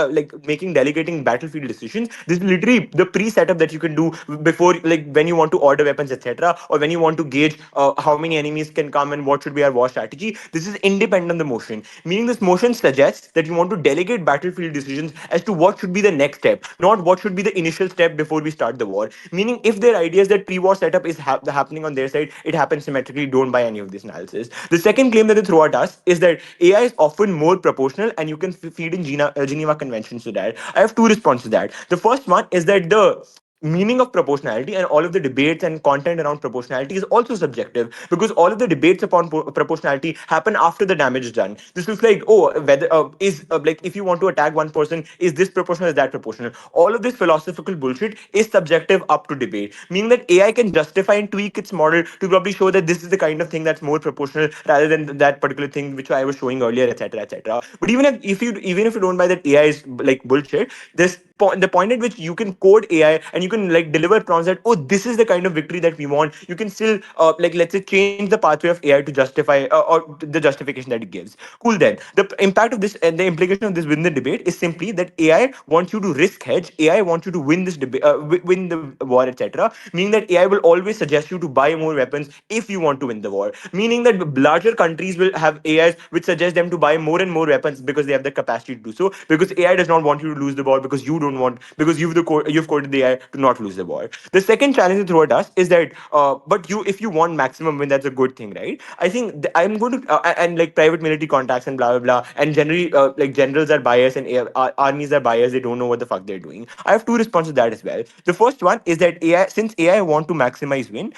C: making delegating battlefield decisions, this is literally the pre-setup that you can do before, like when you want to order weapons, etc., or when you want to gauge how many enemies can come and what should be our war strategy. This is independent of the motion, meaning this motion suggests that you want to delegate battlefield decisions as to what should be the next step, not what should be the initial step before we start the war. Meaning, if their idea is that pre-war setup is happening on their side, it happens symmetrically. Don't buy any of this analysis. The second claim that they throw at us is that AI is often more proportional, and you can feed in Geneva Conventions to that. I have two responses to that. The first one is that the meaning of proportionality and all of the debates and content around proportionality is also subjective, because all of the debates upon proportionality happen after the damage is done. This looks like, oh, whether is like if you want to attack one person, is this proportional, is that proportional? All of this philosophical bullshit is subjective up to debate, meaning that AI can justify and tweak its model to probably show that this is the kind of thing that's more proportional rather than that particular thing which I was showing earlier, etc., etc. But even if you don't buy that AI is like bullshit, this the point at which you can code AI and you can like deliver prompts that, oh, this is the kind of victory that we want, you can still let's say change the pathway of AI to justify or the justification that it gives. Cool. Then the impact of this and the implication of this within the debate is simply that AI wants you to risk hedge. AI wants you to win this debate, win the war, etc. Meaning that AI will always suggest you to buy more weapons if you want to win the war. Meaning that larger countries will have AIs which suggest them to buy more and more weapons because they have the capacity to do so. Because AI does not want you to lose the war, because you don't want, because you've coded the AI to not lose the war. The second challenge to throw at us is that, but you if you want maximum win, that's a good thing, right? I think I'm going to and like private military contacts and blah blah blah, and generally like generals are biased and armies are biased. They don't know what the fuck they're doing. I have two responses to that as well. The first one is that since AI want to maximize win,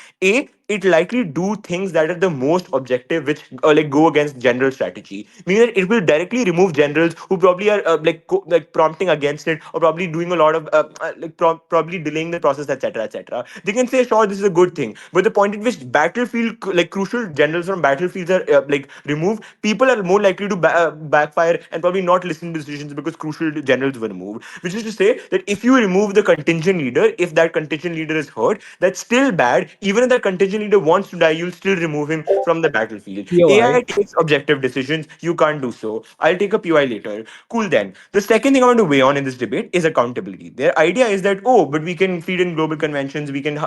C: it likely do things that are the most objective, which like go against general strategy. Meaning that it will directly remove generals who probably are like prompting against it, or probably doing a lot of probably delaying the process, etc., etc. They can say, sure, this is a good thing, but the point at which battlefield like crucial generals from battlefields are like removed, people are more likely to backfire and probably not listen to decisions because crucial generals were removed. Which is to say that if you remove the contingent leader, if that contingent leader is hurt, that's still bad. Even if that contingent leader wants to die, you'll still remove him from the battlefield.
F: POI.
C: AI takes objective decisions. You can't do so. I'll take a POI later. Cool. Then the second thing I want to weigh on in this debate is accountability. Their idea is that, oh, but we can feed in global conventions, we can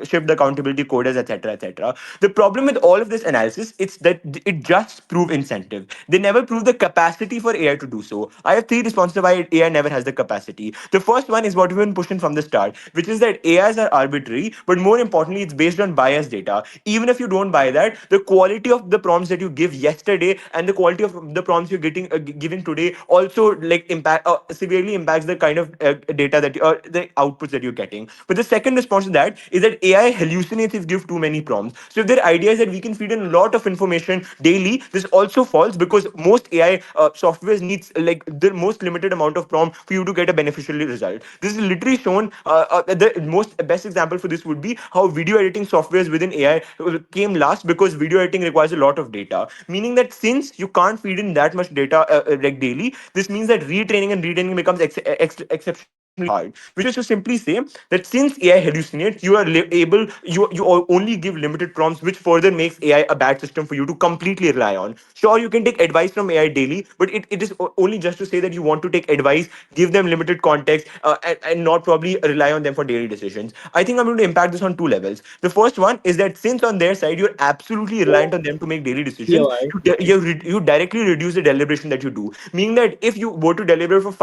C: shift the accountability quotas, etc., etc. The problem with all of this analysis, it's that it just prove incentive. They never prove the capacity for AI to do so. I have three responses why AI never has the capacity. The first one is what we've been pushing from the start, which is that AIs are arbitrary, but more importantly, it's based on bias biased data. Even if you don't buy that, the quality of the prompts that you give yesterday and the quality of the prompts you're getting giving today also like impact severely impacts the kind of data that or the outputs that you're getting. But the second response to that is that AI hallucinates if you give too many prompts. So if their idea is that we can feed in a lot of information daily, this also falls because most AI software needs like the most limited amount of prompt for you to get a beneficial result. This is literally shown. The most best example for this would be how video editing softwares within AI came last because video editing requires a lot of data. Meaning that since you can't feed in that much data like daily, this means that retraining and retraining becomes exceptionally hard. Which is to simply say that since AI hallucinates, you are able you only give limited prompts, which further makes AI a bad system for you to completely rely on. Sure, you can take advice from AI daily, but it is only just to say that you want to take advice, give them limited context, and not probably rely on them for daily decisions. I think I'm going to impact this on two levels. The first one is that since on their side you're absolutely reliant on them to make daily decisions,
F: POI.
C: you directly reduce the deliberation that you do. Meaning that if you were to deliberate for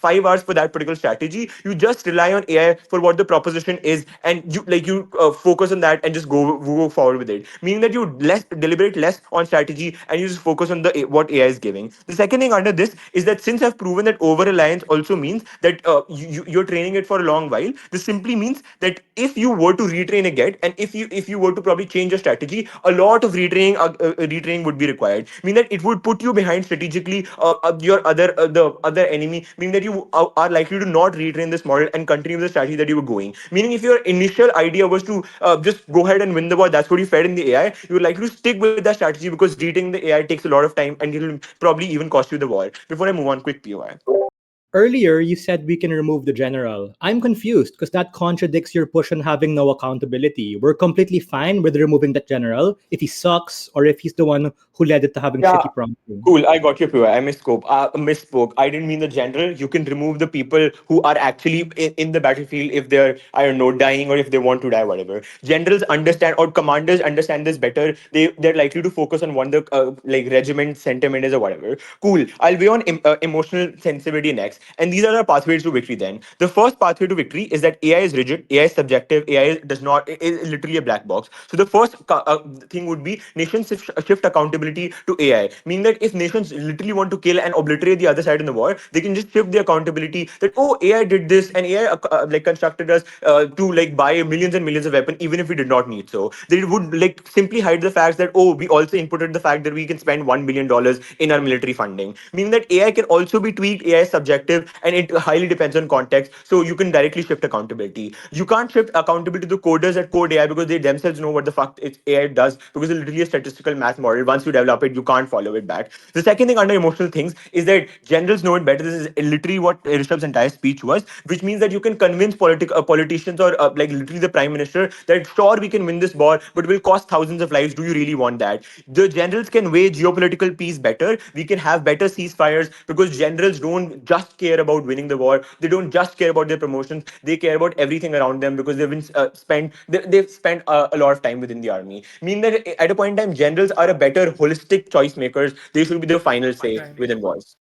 C: 5 hours for that particular strategy, you just rely on AI for what the proposition is, and you focus on that and just go forward with it. Meaning that you less deliberate less on strategy and you just focus on the what AI is giving. The second thing under this is that since I've proven that over reliance also means that you're training it for a long while. This simply means that if you were to retrain again, and if you were to probably change your strategy, a lot of retraining would be required. Meaning that it would put you behind strategically your other the other enemy. Meaning that you are likely to not retrain this model and continue the strategy that you were going. Meaning if your initial idea was to just go ahead and win the war, that's what you fed in the AI. You're likely to stick with that strategy because retraining the AI takes a lot of time and it'll probably even cost you the war. Before I move on, quick POI.
F: Earlier, you said we can remove the general. I'm confused because that contradicts your push on having no accountability. We're completely fine with removing that general if he sucks or if he's the one who led it to having
C: Yeah,
F: shitty prompting.
C: cool. I got your POI. I misspoke. I didn't mean the general. You can remove the people who are actually in the battlefield if they're, I don't know, dying or if they want to die, whatever. Generals understand or commanders understand this better. They're likely to focus on one the like regiment sentiment is or whatever. Cool. I'll be on emotional sensitivity next. And these are our pathways to victory then. The first pathway to victory is that AI is rigid, AI is subjective, AI does not is literally a black box. So the first thing would be nations shift accountability to AI, meaning that if nations literally want to kill and obliterate the other side in the war, they can just shift the accountability that, oh, AI did this and AI like constructed us to like buy millions and millions of weapons even if we did not need so. They would like simply hide the facts that, oh, we also inputted the fact that we can spend $1 billion in our military funding, meaning that AI can also be tweaked. AI is subjective and it highly depends on context, so you can directly shift accountability. You can't shift accountability to coders at code AI because they themselves know what the fuck AI does, because it's literally a statistical math model. Once you develop it, you can't follow it back. The second thing under emotional things is that generals know it better. This is literally what Rishabh's entire speech was, which means that you can convince politicians or like literally the prime minister that sure we can win this war, but it will cost thousands of lives. Do you really want that? The generals can weigh geopolitical peace better. We can have better ceasefires because generals don't just care about winning the war. They don't just care about their promotions. They care about everything around them because they've spent a lot of time within the army. Meaning that at a point in time, generals are a better holistic choice makers. They should be the final say
A: Right.
C: within wars.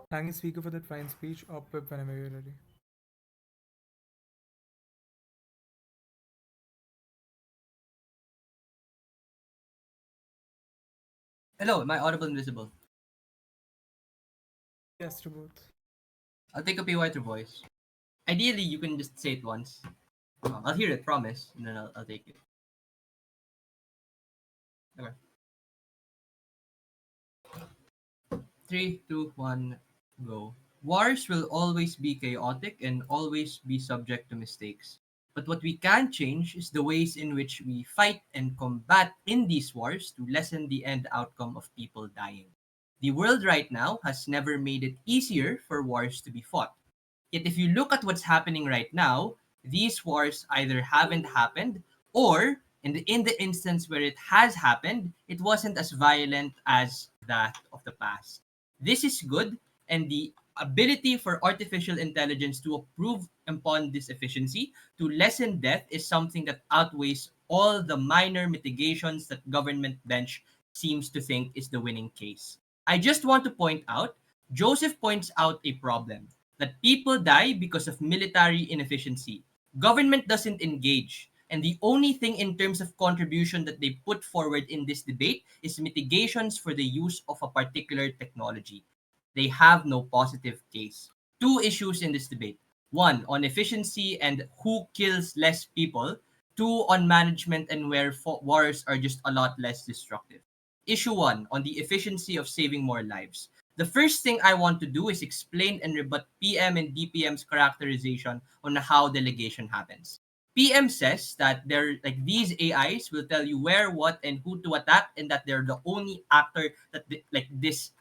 A: Thank you, speaker, for that fine speech. Up whenever you're ready.
I: Hello, am I audible and visible?
A: Yes to both.
I: I'll take a PY through voice. Ideally, you can just say it once. I'll hear it, promise, and then I'll take it. Okay. 3, 2, 1, go. Wars will always be chaotic and always be subject to mistakes. But what we can change is the ways in which we fight and combat in these wars to lessen the end outcome of people dying. The world right now has never made it easier for wars to be fought. Yet, if you look at what's happening right now, these wars either haven't happened, or in the instance where it has happened, it wasn't as violent as that of the past. This is good, and the ability for artificial intelligence to improve upon this efficiency to lessen death is something that outweighs all the minor mitigations that government bench seems to think is the winning case. I just want to point out, Joseph points out a problem that people die because of military inefficiency. Government doesn't engage. And the only thing in terms of contribution that they put forward in this debate is mitigations for the use of a particular technology. They have no positive case. Two issues in this debate. One, on efficiency and who kills less people. Two, on management and where wars are just a lot less destructive. Issue one, on the efficiency of saving more lives. The first thing I want to do is explain and rebut PM and DPM's characterization on how delegation happens. PM says that they're like these AIs will tell you where, what, and who to attack, and that they're the only actor that like this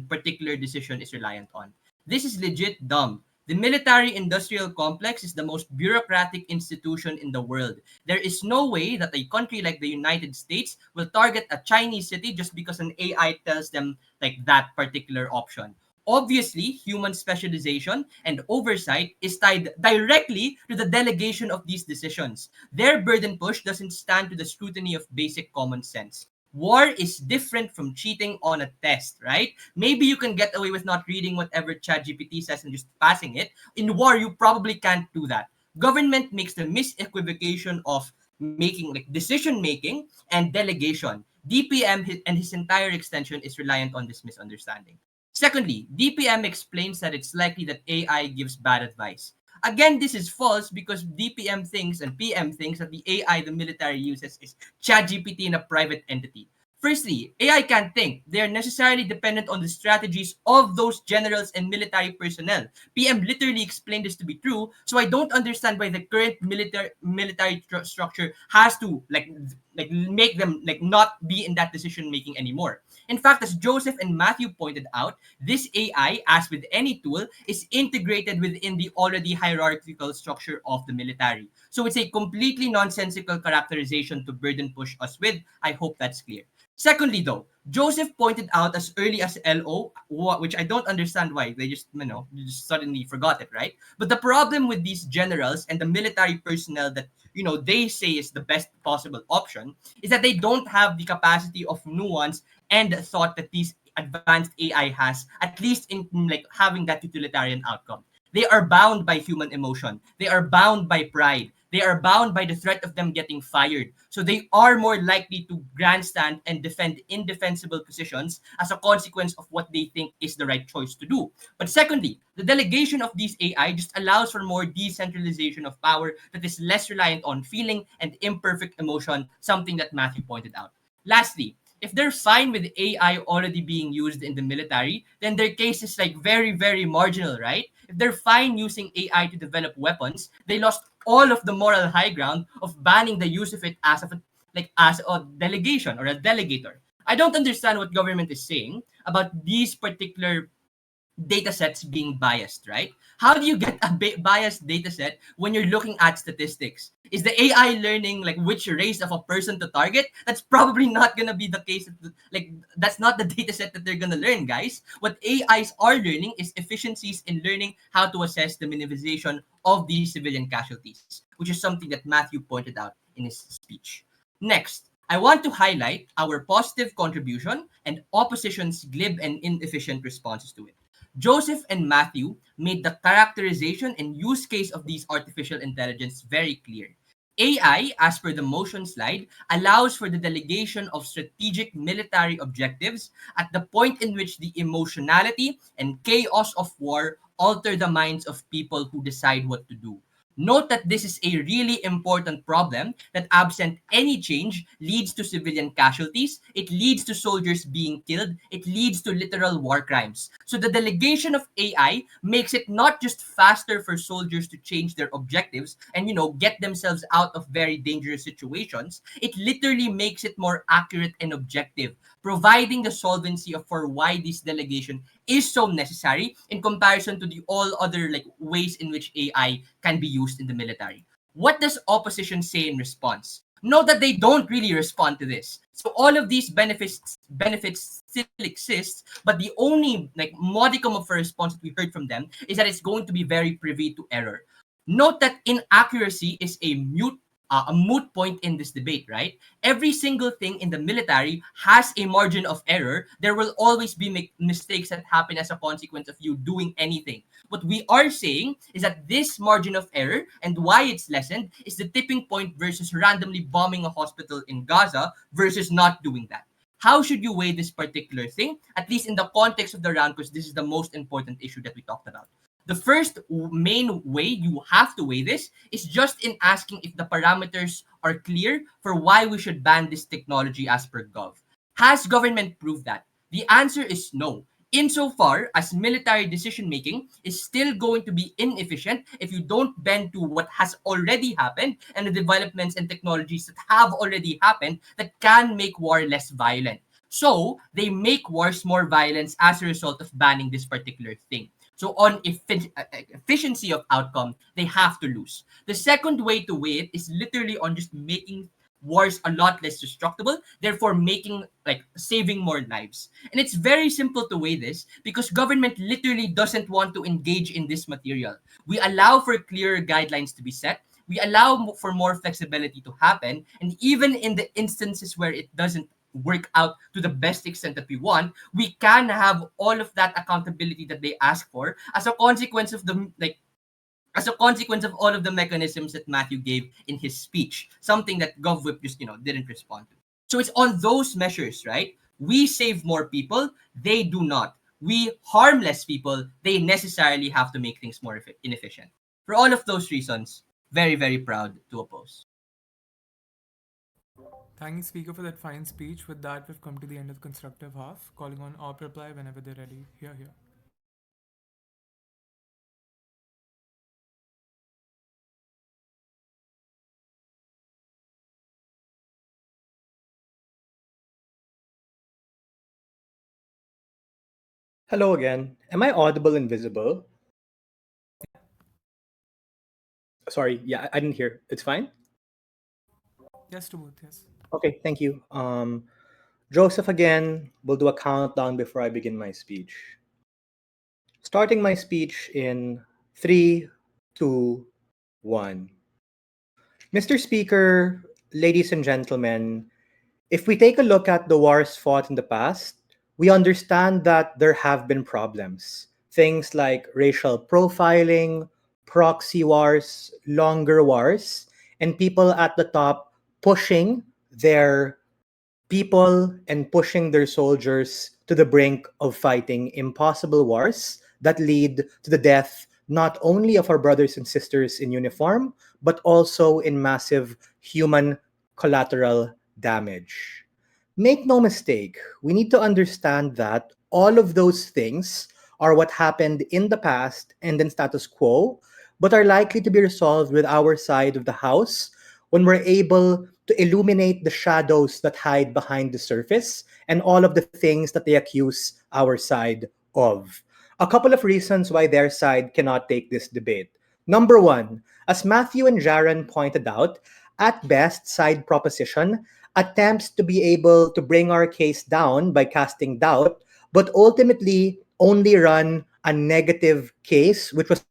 I: particular decision is reliant on. This is legit dumb. The military industrial complex is the most bureaucratic institution in the world. There is no way that a country like the United States will target a Chinese city just because an AI tells them like that particular option. Obviously, human specialization and oversight is tied directly to the delegation of these decisions. Their burden push doesn't stand to the scrutiny of basic common sense. War is different from cheating on a test, right? Maybe you can get away with not reading whatever ChatGPT says and just passing it. In war, you probably can't do that. Government makes the misequivocation of making like decision making and delegation. And his entire extension is reliant on this misunderstanding. Secondly, DPM explains that it's likely that AI gives bad advice. Again, this is false because DPM thinks and PM thinks that the AI the military uses is ChatGPT in a private entity. Firstly, AI can't think. They are necessarily dependent on the strategies of those generals and military personnel. PM literally explained this to be true, so I don't understand why the current military structure has to like make them like not be in that decision making anymore. In fact, as Joseph and Matthew pointed out, this AI, as with any tool, is integrated within the already hierarchical structure of the military. So it's a completely nonsensical characterization to burden push us with. I hope that's clear. Secondly, though, Joseph pointed out as early as LO, which I don't understand why they just just suddenly forgot it, right? But the problem with these generals and the military personnel that they say is the best possible option is that they don't have the capacity of nuance and thought that these advanced AI has, at least in like having that utilitarian outcome. They are bound by human emotion. They are bound by pride. They are bound by the threat of them getting fired. So they are more likely to grandstand and defend indefensible positions as a consequence of what they think is the right choice to do. But secondly, the delegation of these AI just allows for more decentralization of power that is less reliant on feeling and imperfect emotion, something that Matthew pointed out. Lastly, if they're fine with AI already being used in the military, then their case is like very, very marginal, right? If they're fine using AI to develop weapons, they lost all of the moral high ground of banning the use of it as a delegation or a delegator. I don't understand what government is saying about these particular data sets being biased, right? How do you get a biased data set when you're looking at statistics? Is the AI learning like which race of a person to target? That's probably not gonna be the case. Like that's not the data set that they're gonna learn, guys. What AIs are learning is efficiencies in learning how to assess the minimization of these civilian casualties, which is something that Matthew pointed out in his speech. Next, I want to highlight our positive contribution and opposition's glib and inefficient responses to it. Joseph and Matthew made the characterization and use case of these artificial intelligence very clear. AI, as per the motion slide, allows for the delegation of strategic military objectives at the point in which the emotionality and chaos of war alter the minds of people who decide what to do. Note that this is a really important problem that absent any change leads to civilian casualties, it leads to soldiers being killed, it leads to literal war crimes. So the delegation of AI makes it not just faster for soldiers to change their objectives and get themselves out of very dangerous situations, it literally makes it more accurate and objective, providing the solvency of for why this delegation is so necessary in comparison to the all other like ways in which AI can be used in the military. What does opposition say in response? Note that they don't really respond to this. So all of these benefits still exist, but the only like modicum of a response that we heard from them is that it's going to be very privy to error. Note that inaccuracy is a mute a moot point in this debate, right? Every single thing in the military has a margin of error. There will always be mistakes that happen as a consequence of you doing anything. What we are saying is that this margin of error and why it's lessened is the tipping point versus randomly bombing a hospital in Gaza versus not doing that. How should you weigh this particular thing, at least in the context of the round, because this is the most important issue that we talked about. The first main way you have to weigh this is just in asking if the parameters are clear for why we should ban this technology as per Gov. Has government proved that? The answer is no. Insofar as military decision making is still going to be inefficient if you don't bend to what has already happened and the developments and technologies that have already happened that can make war less violent. So they make wars more violent as a result of banning this particular thing. So on efficiency of outcome, they have to lose. The second way to weigh it is literally on just making wars a lot less destructible, therefore making like saving more lives. And it's very simple to weigh this because government literally doesn't want to engage in this material. We allow for clearer guidelines to be set. We allow for more flexibility to happen. And even in the instances where it doesn't work out to the best extent that we want, we can have all of that accountability that they ask for as a consequence of the as a consequence of all of the mechanisms that Matthew gave in his speech, something that GovWhip just didn't respond to. So it's on those measures, right? We save more people, they do not. We harm less people, they necessarily have to make things more inefficient. For all of those reasons, very, very proud to oppose.
A: Thank you, Speaker, for that fine speech. With that, we've come to the end of the constructive half. Calling on op reply whenever they're ready. Here.
F: Hello again. Am I audible and visible? Sorry, yeah, I didn't hear. It's fine?
A: Yes to both, yes.
F: Okay, thank you. Joseph again. We'll do a countdown before I begin my speech. Starting my speech in 3, 2, 1. Mr. Speaker, ladies and gentlemen, if we take a look at the wars fought in the past, we understand that there have been problems. Things like racial profiling, proxy wars, longer wars, and people at the top pushing their people and pushing their soldiers to the brink of fighting impossible wars that lead to the death not only of our brothers and sisters in uniform, but also in massive human collateral damage. Make no mistake, we need to understand that all of those things are what happened in the past and in status quo, but are likely to be resolved with our side of the house when we're able to illuminate the shadows that hide behind the surface and all of the things that they accuse our side of. A couple of reasons why their side cannot take this debate. Number one, as Matthew and Jaron pointed out, at best, side proposition attempts to be able to bring our case down by casting doubt, but ultimately only run a negative case, which was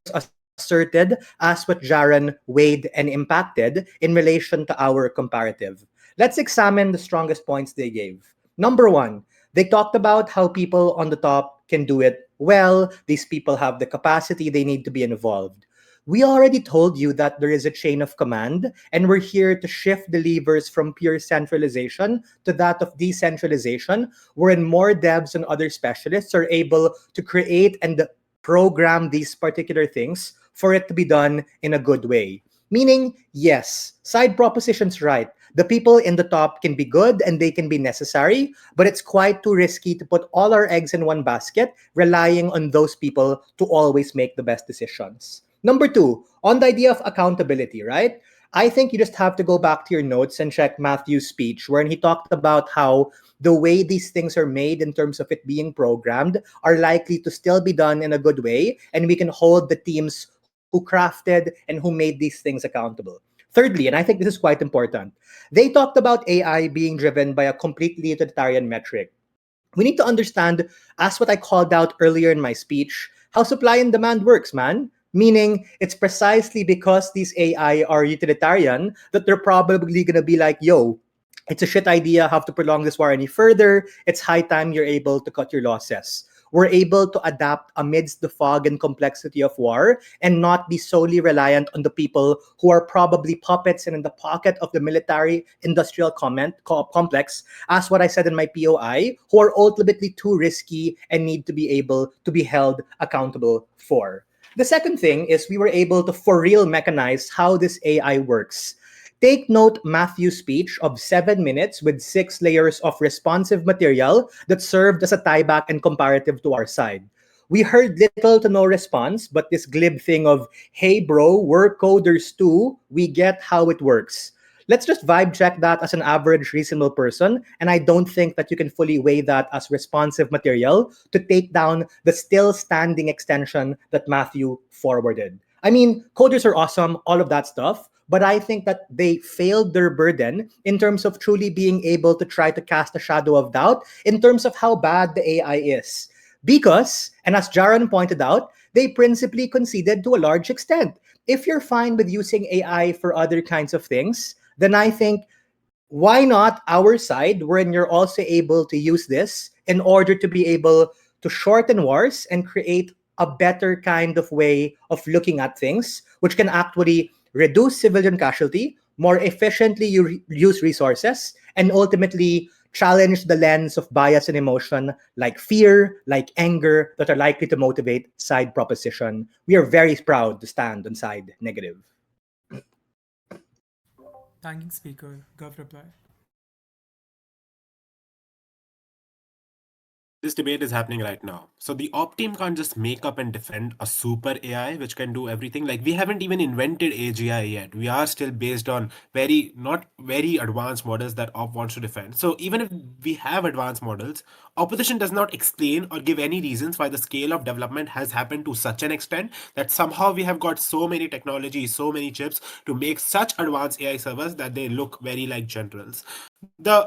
F: asserted as what Jaron weighed and impacted in relation to our comparative. Let's examine the strongest points they gave. Number one, they talked about how people on the top can do it well. These people have the capacity, they need to be involved. We already told you that there is a chain of command, and we're here to shift the levers from pure centralization to that of decentralization, wherein more devs and other specialists are able to create and program these particular things for it to be done in a good way. Meaning, yes, side proposition's right. The people in the top can be good and they can be necessary, but it's quite too risky to put all our eggs in one basket, relying on those people to always make the best decisions. Number two, on the idea of accountability, right? I think you just have to go back to your notes and check Matthew's speech, wherein he talked about how the way these things are made in terms of it being programmed are likely to still be done in a good way, and we can hold the teams who crafted and who made these things accountable. Thirdly, and I think this is quite important, they talked about AI being driven by a completely utilitarian metric. We need to understand, as what I called out earlier in my speech, how supply and demand works, man. Meaning, it's precisely because these AI are utilitarian that they're probably going to be like, yo, it's a shit idea, have to prolong this war any further. It's high time you're able to cut your losses. We're able to adapt amidst the fog and complexity of war and not be solely reliant on the people who are probably puppets and in the pocket of the military industrial complex, as what I said in my POI, who are ultimately too risky and need to be able to be held accountable for. The second thing is we were able to for real mechanize how this AI works. Take note Matthew's speech of 7 minutes with 6 layers of responsive material that served as a tieback and comparative to our side. We heard little to no response, but this glib thing of, hey bro, we're coders too, we get how it works. Let's just vibe check that as an average reasonable person, and I don't think that you can fully weigh that as responsive material to take down the still standing extension that Matthew forwarded. I mean, coders are awesome, all of that stuff, but I think that they failed their burden in terms of truly being able to try to cast a shadow of doubt in terms of how bad the AI is. Because, and as Jaron pointed out, they principally conceded to a large extent. If you're fine with using AI for other kinds of things, then I think why not our side wherein you're also able to use this in order to be able to shorten wars and create a better kind of way of looking at things, which can actually reduce civilian casualty, more efficiently use resources, and ultimately challenge the lens of bias and emotion like fear, like anger, that are likely to motivate side proposition. We are very proud to stand on side negative.
A: Thanking speaker. Gov reply.
G: This debate is happening right now. So the op team can't just make up and defend a super AI which can do everything. Like we haven't even invented AGI yet. We are still based on very not very advanced models that op wants to defend. So even if we have advanced models, opposition does not explain or give any reasons why the scale of development has happened to such an extent that somehow we have got so many technologies, so many chips to make such advanced AI servers that they look very like generals.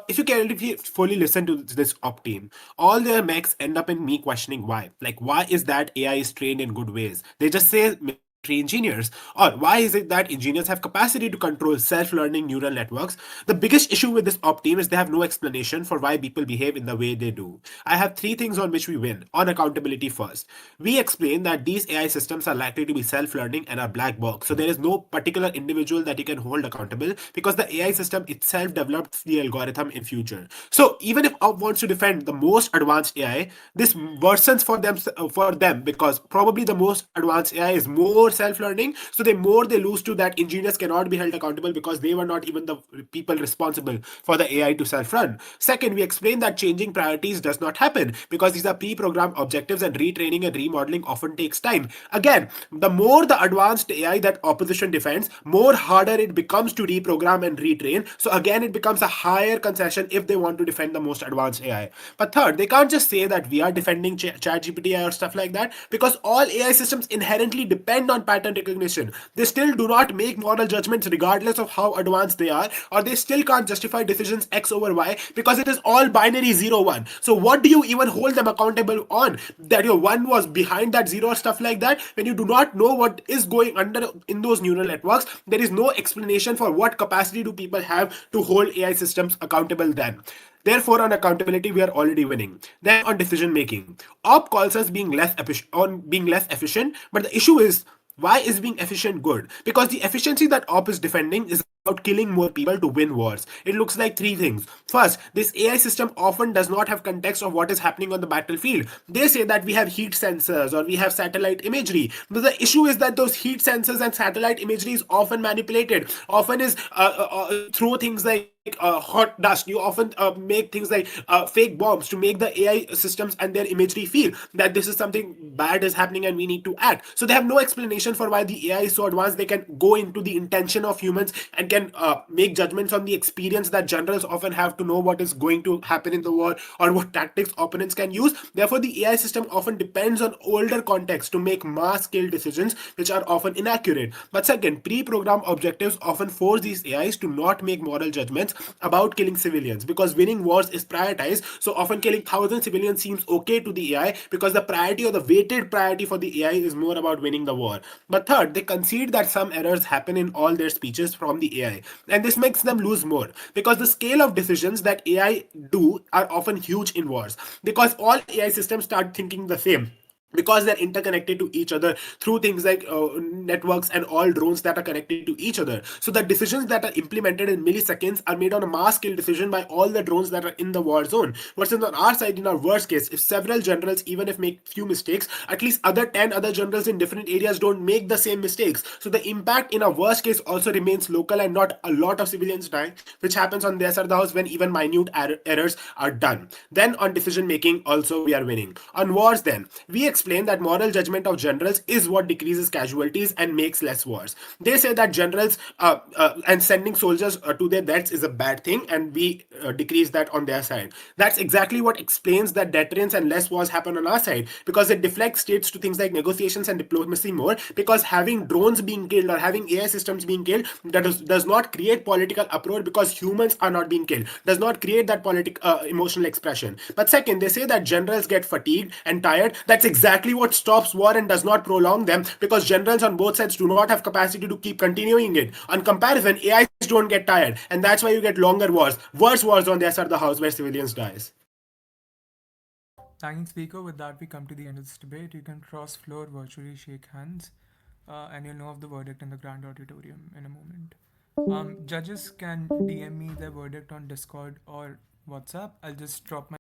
G: If you fully listen to this op team, all their mechs end up in me questioning why. Like, why is that AI is trained in good ways? They just say military engineers. Or why is it that engineers have capacity to control self-learning neural networks? The biggest issue with this op team is they have no explanation for why people behave in the way they do. I have three things on which we win. On accountability first. We explain that these AI systems are likely to be self-learning and are black box. So there is no particular individual that you can hold accountable because the AI system itself developed the algorithm in future. So even if op wants to defend the most advanced AI, this worsens for them because probably the most advanced AI is more self-learning. So they lose to that engineers cannot be held accountable because they were not even the people responsible for the AI to self-run. Second, we explain that changing priorities does not happen because these are pre-programmed objectives and retraining and remodeling often takes time. Again, the more the advanced AI that opposition defends, more harder it becomes to reprogram and retrain. So again, it becomes a higher concession if they want to defend the most advanced AI. But third, they can't just say that we are defending ChatGPT or stuff like that because all AI systems inherently depend on pattern recognition. They still do not make moral judgments regardless of how advanced they are, or they still can't justify decisions X over Y because it is all binary 0 1. So what do you even hold them accountable on? That your one was behind that zero or stuff like that? When you do not know what is going under in those neural networks, there is no explanation for what capacity do people have to hold AI systems accountable then. Therefore, on accountability, we are already winning. Then on decision making, op calls us being less efficient, but the issue is why is being efficient good? Because the efficiency that op is defending is about killing more people to win wars. It looks like three things. First, this AI system often does not have context of what is happening on the battlefield. They say that we have heat sensors or we have satellite imagery. But the issue is that those heat sensors and satellite imagery is often manipulated. Often is through things like hot dust. You often make things like fake bombs to make the AI systems and their imagery feel that this is something bad is happening and we need to act. So they have no explanation for why the AI is so advanced. They can go into the intention of humans and can make judgments on the experience that generals often have to know what is going to happen in the war or what tactics opponents can use. Therefore, the AI system often depends on older context to make mass scale decisions which are often inaccurate. But second, pre-programmed objectives often force these AIs to not make moral judgments about killing civilians, because winning wars is prioritized. So often killing thousand civilians seems okay to the AI because the priority or the weighted priority for the AI is more about winning the war. But third, they concede that some errors happen in all their speeches from the AI, and this makes them lose more because the scale of decisions that AI do are often huge in wars, because all AI systems start thinking the same, because they're interconnected to each other through things like networks and all drones that are connected to each other. So the decisions that are implemented in milliseconds are made on a mass scale decision by all the drones that are in the war zone. Versus on our side, in our worst case, if several generals, even if make few mistakes, at least other 10 other generals in different areas don't make the same mistakes. So the impact in a worst case also remains local, and not a lot of civilians die, which happens on their side of the house when even minute errors are done. Then on decision making also we are winning. On wars then, we explain that moral judgment of generals is what decreases casualties and makes less wars. They say that generals and sending soldiers to their deaths is a bad thing, and we decrease that on their side. That's exactly what explains that deterrence and less wars happen on our side, because it deflects states to things like negotiations and diplomacy more, because having drones being killed or having AI systems being killed does not create political uproar because humans are not being killed, does not create that emotional expression. But second, they say that generals get fatigued and tired. That's exactly what stops war and does not prolong them, because generals on both sides do not have capacity to keep continuing it. On comparison, AIs don't get tired, and that's why you get longer wars, worse wars on their side of the house where civilians dies.
A: Thanking speaker. With that, we come to the end of this debate. You can cross floor, virtually shake hands, and you'll know of the verdict in the grand auditorium in a moment. Judges can DM me their verdict on Discord or WhatsApp. I'll just drop my